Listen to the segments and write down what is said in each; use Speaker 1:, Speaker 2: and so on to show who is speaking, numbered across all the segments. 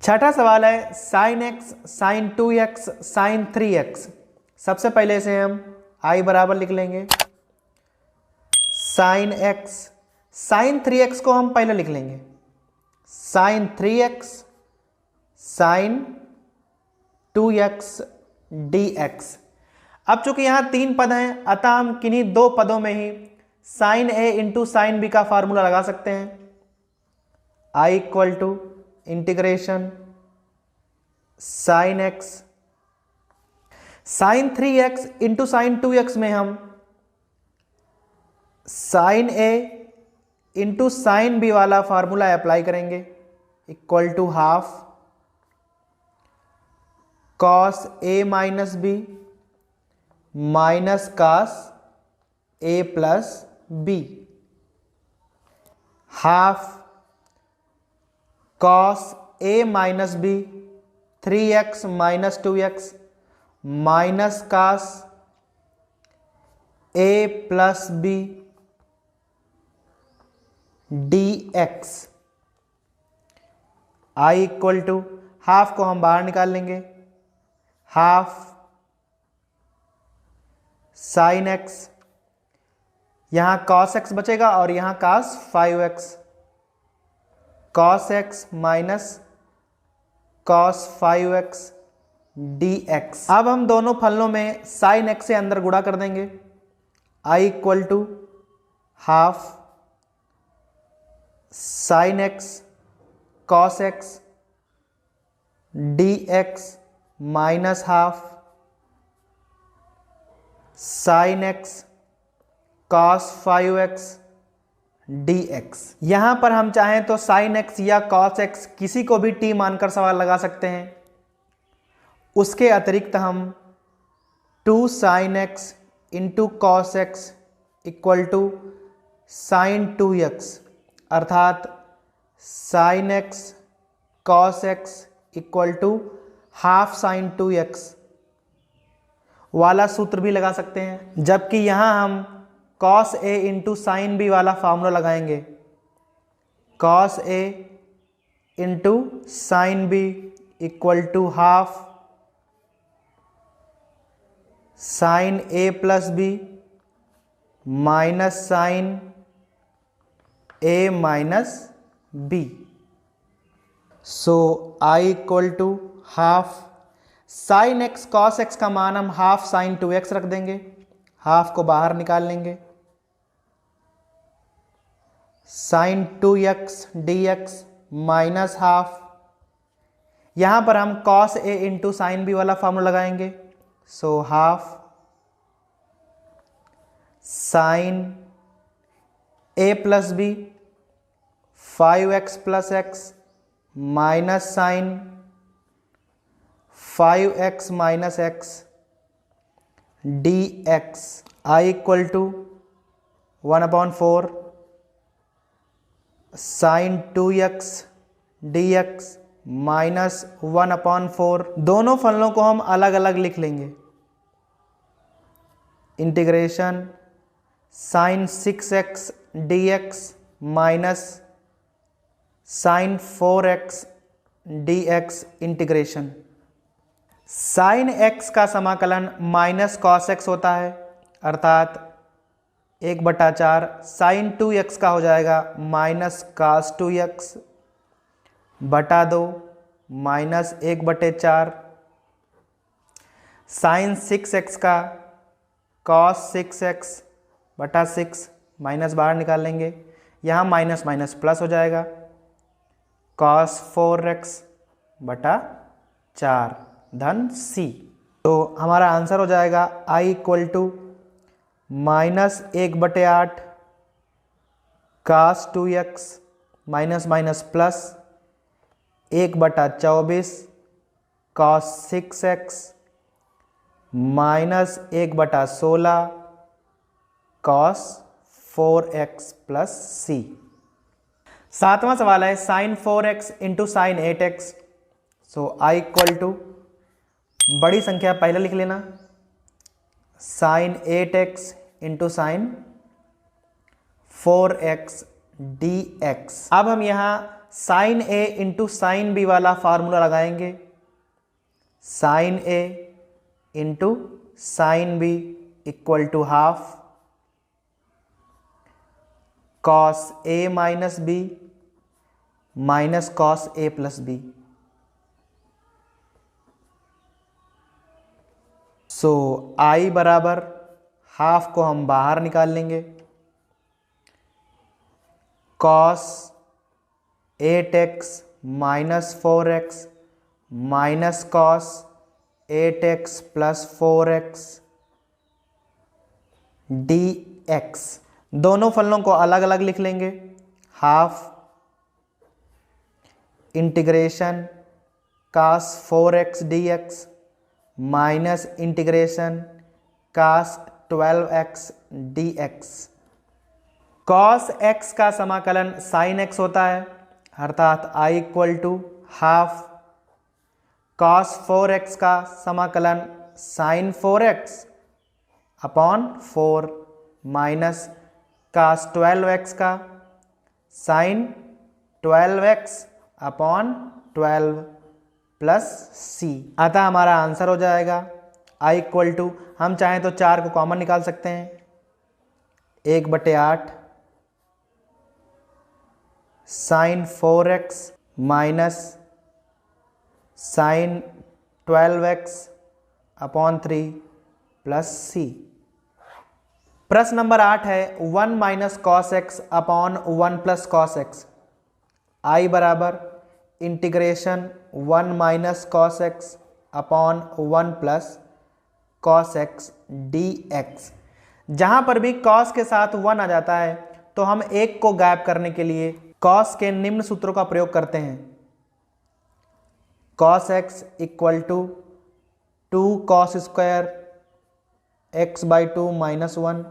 Speaker 1: छठा सवाल है sign x, sign 2x, sign 3x। सबसे पहले से हम आई बराबर लिख लेंगे साइन एक्स, साइन 3x को हम पहले लिख लेंगे sign 3x, sign 2x dx। अब चूंकि यहां तीन पद हैं अतः हम किन्हीं दो पदों में ही sine A into sine B का फॉर्मूला लगा सकते हैं। I equal to integration sine x, sine 3x into sine 2x में हम sine A into sine B वाला फॉर्मूला अप्लाई करेंगे equal to half cos A minus B minus cos A plus B, half cos A minus B 3x minus 2x minus cos A plus B dx। I equal to half को हम बाहर निकाल लेंगे, half sine x, यहां cos x बचेगा और यहां cos 5x, cos x minus cos 5x dx। अब हम दोनों फलनों में साइन x से अंदर गुणा कर देंगे। I equal to half sine x cos x dx minus half sine x cos 5x dx। यहां पर हम चाहें तो साइन x या cos x किसी को भी t मानकर सवाल लगा सकते हैं। उसके अतिरिक्त हम 2 sine x into cos x equal to sine 2x अर्थात sine x cos x equal to half sine 2x वाला सूत्र भी लगा सकते हैं, जबकि यहां हम cos a into sine B वाला फॉर्मूला लगाएंगे cos a into sine B equal to half sine A plus B minus sine A minus B. So I equal to half sine x cos x का मान हम half sine 2x रख देंगे, half को बाहर निकाल लेंगे, sign 2x dx minus half, यहां पर हम cos a into sine B वाला फॉर्मूला लगाएंगे। So half sine a plus B 5x plus x minus sine 5x minus x dx। I equal to 1/4 sine 2x dx minus 1/4। दोनों फलनों को हम अलग अलग लिख लेंगे। Integration sine 6x dx minus sine 4x dx integration. Sine x का समाकलन माइनस कॉस x होता है अर्थात 1/4 साइन 2x का हो जाएगा माइनस कॉस 2x बटा 2 माइनस 1/4 साइन 6x का कॉस 6x बटा 6 माइनस बाहर निकाल लेंगे, यहाँ माइनस माइनस प्लस हो जाएगा कॉस 4x बटा 4 धन c। तो हमारा आंसर हो जाएगा I equal to minus 1/8 cos 2x minus minus plus 1/24 cos 6x minus 1/16 cos 4x plus c। सातवां सवाल है sine 4x into sine 8x। So I equal to बड़ी संख्या पहले लिख लेना sign 8x into sine 4x dx। अब हम यहाँ sine A into sine B वाला फार्मूला लगाएंगे। Sine A into sine B equal to half cos A minus B minus cos A plus B. So I बराबर half को हम बाहर निकाल लेंगे। Cos 8x minus 4x minus cos 8x plus 4x dx। दोनों फलनों को अलग अलग लिख लेंगे। Half integration cos 4x dx minus integration cos 12x dx। cos x का समाकलन sin x होता है, अर्थात I equal to half cos 4x का समाकलन sin 4x upon 4 minus cos 12x का sin 12x अपॉन 12 प्लस सी। अतः हमारा आंसर हो जाएगा I इक्वल टू, हम चाहें तो 4 को कॉमन निकाल सकते हैं, 1/8 sine 4x minus sine 12x upon 3 plus C. प्रश्न नंबर 8 है 1 minus cos x upon 1 plus cos x. I बराबर integration 1 minus cos x upon 1 plus cos x dx। जहाँ पर भी कॉस के साथ 1 आ जाता है तो हम एक को गायब करने के लिए कॉस के निम्न सूत्रों का प्रयोग करते हैं। Cos x equal to 2 cos square x by 2 minus 1,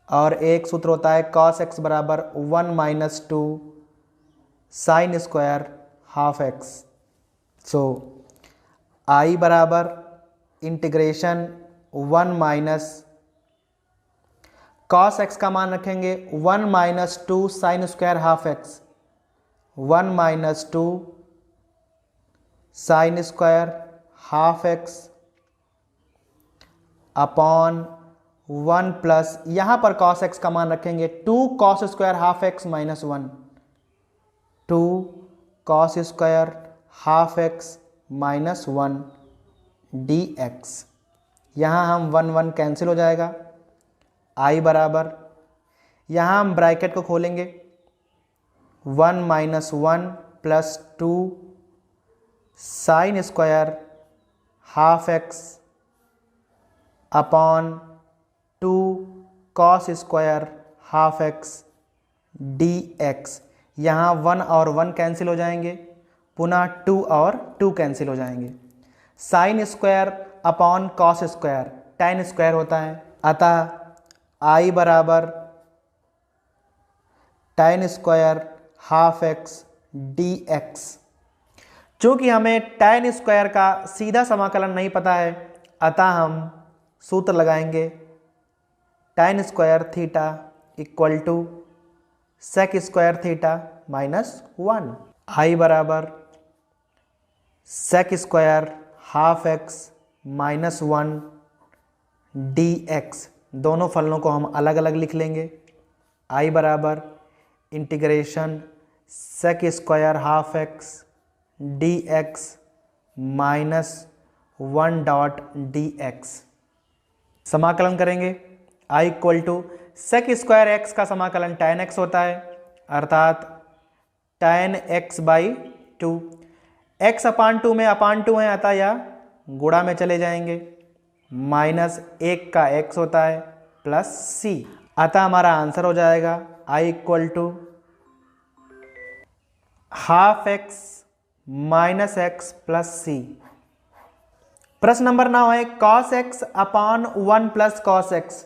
Speaker 1: और एक सूत्र होता है कॉस एक्स बराबर 1 minus 2 sine square half x. So I बराबर इंटीग्रेशन 1 माइनस कॉस एक्स का मान रखेंगे 1 minus 2 sine square half x, 1 minus 2 sine square half x upon 1 plus, यहाँ पर कॉस एक्स का मान रखेंगे 2 cos square half x minus 1, 2 cos square half x minus 1 dx। यहाँ हम 1 1 कैंसिल हो जाएगा। आई बराबर, यहाँ हम ब्रैकेट को खोलेंगे 1 minus 1 plus 2 sine square half x upon 2 cos square half x dx। यहाँ 1 और 1 कैंसिल हो जाएंगे, पुनः 2 और 2 कैंसिल हो जाएंगे। Sine square upon cos square tan square होता है, अतः आई बराबर tan square half x dx। चूँकि हमें tan स्क्वायर का सीधा समाकलन नहीं पता है, अतः हम सूत्र लगाएंगे tan square theta equal to sec square theta minus 1। I बराबर sec square half x minus 1 dx। दोनों फलनों को हम अलग अलग लिख लेंगे। आई बराबर integration sec square half x dx minus 1 dot dx। समाकलन करेंगे। I equal to sec square x का समाकलन tan x होता है, अर्थात tan x by 2। x upon 2 में अपान 2 है, अतः यह गुणा में चले जाएंगे, माइनस 1 का x होता है प्लस c। अतः हमारा आंसर हो जाएगा I equal to half x minus x plus C. प्रश्न नंबर 9 है cos x upon 1 plus cos x.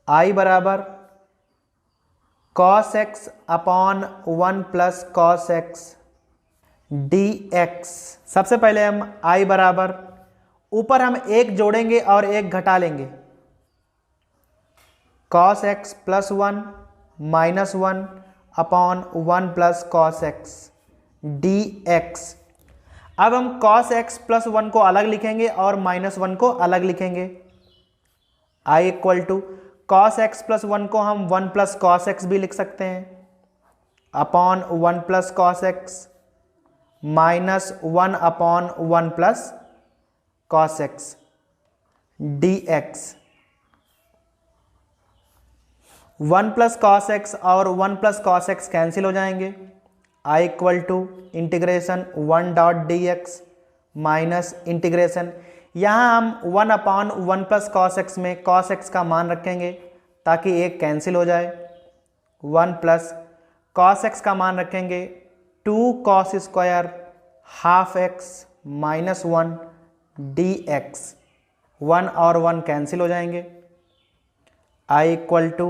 Speaker 1: I बराबर cos x upon 1 plus cos x dx। सबसे पहले हम आई बराबर, ऊपर हम एक जोड़ेंगे और एक घटा लेंगे, cos x plus 1 minus 1 upon 1 plus cos x d x. अब हम cos x प्लस 1 को अलग लिखेंगे और माइनस 1 को अलग लिखेंगे। I equal to cos x plus 1 को हम 1 प्लस कॉस एक्स भी लिख सकते हैं upon 1 plus cos x minus 1 upon 1 plus cos x d x. 1 plus cos x और 1 प्लस कॉस एक्स कैंसिल हो जाएंगे। I equal to integration 1 dot d x minus integration, यहाँ हम 1 अपॉन 1 प्लस कॉस एक्स में cos x का मान रखेंगे ताकि एक कैंसिल हो जाए। 1 प्लस कॉस एक्स का मान रखेंगे 2 cos square half x minus 1 d x. 1 और 1 कैंसिल हो जाएंगे। I equal to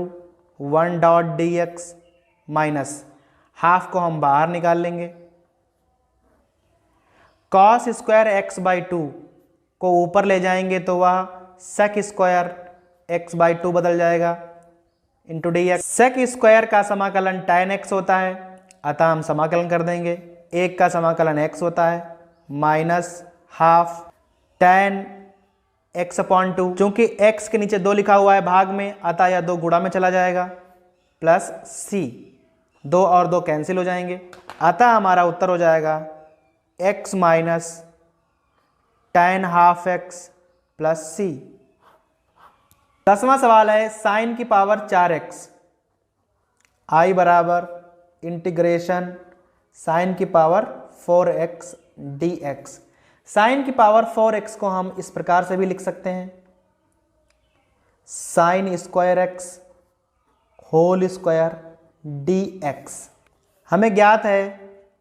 Speaker 1: 1 dot d x minus half को हम बाहर निकाल लेंगे। कॉस स्क्वायर एक्स बाई 2 को ऊपर ले जाएंगे तो वह सेक स्क्वायर एक्स बाई 2 बदल जाएगा into d x. Sec square का समाकलन tan एक्स होता है, अतः हम समाकलन कर देंगे। 1 का समाकलन x होता है minus half tan x upon 2। चूंकि x के नीचे 2 लिखा हुआ है भाग में, अतः यह 2 गुणा में चला जाएगा प्लस c। 2 और 2 कैंसिल हो जाएंगे, अतः हमारा उत्तर हो जाएगा x minus tan half x plus c। 10वां सवाल है साइन की पावर 4x। I बराबर इंटीग्रेशन साइन की पावर 4x dx। साइन की पावर 4x को हम इस प्रकार से भी लिख सकते हैं, sine square x whole square dx। हमें ज्ञात है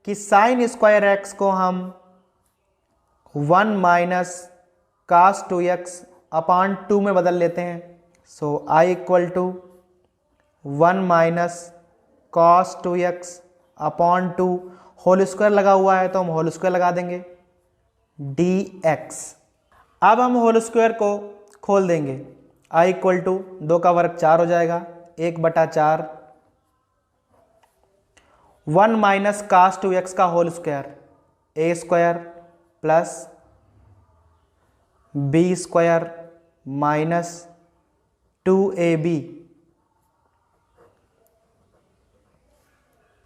Speaker 1: कि साइन स्क्वायर एक्स को हम 1 माइनस कास 2x अपॉन 2 में बदल लेते हैं। So I equal to 1 minus cos 2x upon 2, whole square लगा हुआ है तो हम होल स्क्वायर लगा देंगे dx। अब हम होल स्क्वायर को खोल देंगे। I इक्वल टू 2 का वर्ग 4 हो जाएगा, 1/4 1 माइनस कास 2x का whole square a square plus b square minus 2ab।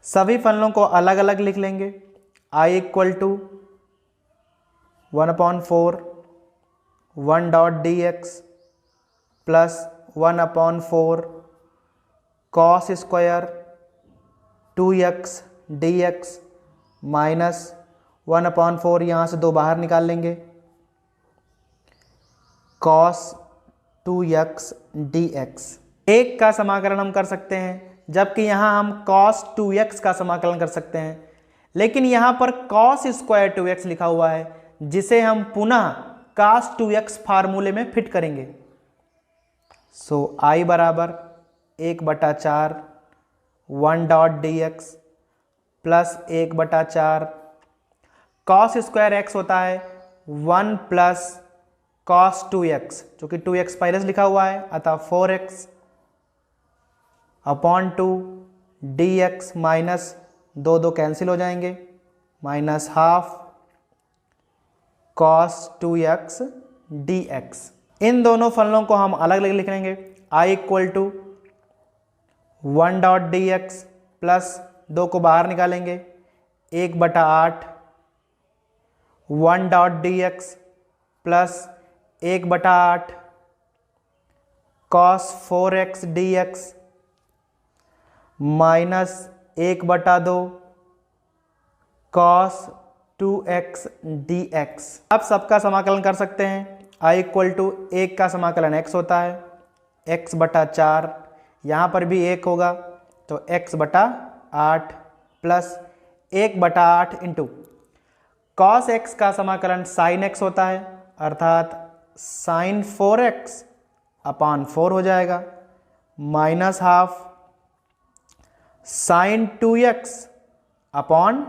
Speaker 1: सभी फलनों को अलग अलग लिख लेंगे। I equal to 1/4 1 dot d x plus 1/4 cos square 2x dx minus 1/4, यहाँ से 2 बाहर निकाल लेंगे, cos 2x dx। 1 का समाकलन हम कर सकते हैं, जबकि यहाँ हम cos 2x का समाकलन कर सकते हैं, लेकिन यहाँ पर cos स्क्वायर 2x लिखा हुआ है जिसे हम पुनः cos 2x फार्मूले में फिट करेंगे। सो I बराबर 1/4 1 dot d x plus 1/4 cos square x होता है 1 प्लस कॉस 2x, जो कि 2x पहले से लिखा हुआ है, अतः 4x upon 2 dx minus 2 cancel हो जाएंगे, minus half cos 2x dx। इन दोनों फलनों को हम अलग अलग लिख लेंगे। I equal to 1 dot d x plus 2 को बाहर निकालेंगे, 1/8 1 dot d x plus 1/8 cos 4x dx minus 1/2 cos 2x dx। अब सबका समाकलन कर सकते हैं। I इक्वल टू 1 का समाकलन x होता है, x/4, यहाँ पर भी 1 होगा तो x/8 plus 1/8 into cos x का समाकलन साइन x होता है, अर्थात साइन 4x अपॉन 4 हो जाएगा, minus half sine 2x upon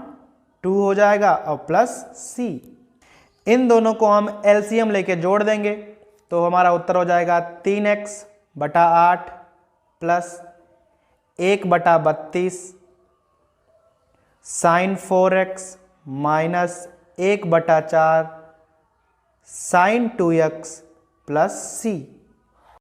Speaker 1: 2 हो जाएगा और प्लस c। इन दोनों को हम एलसीएम लेके जोड़ देंगे तो हमारा उत्तर हो जाएगा 3x/8 plus 1/32 sine 4x minus 1/4 sine 2x plus c।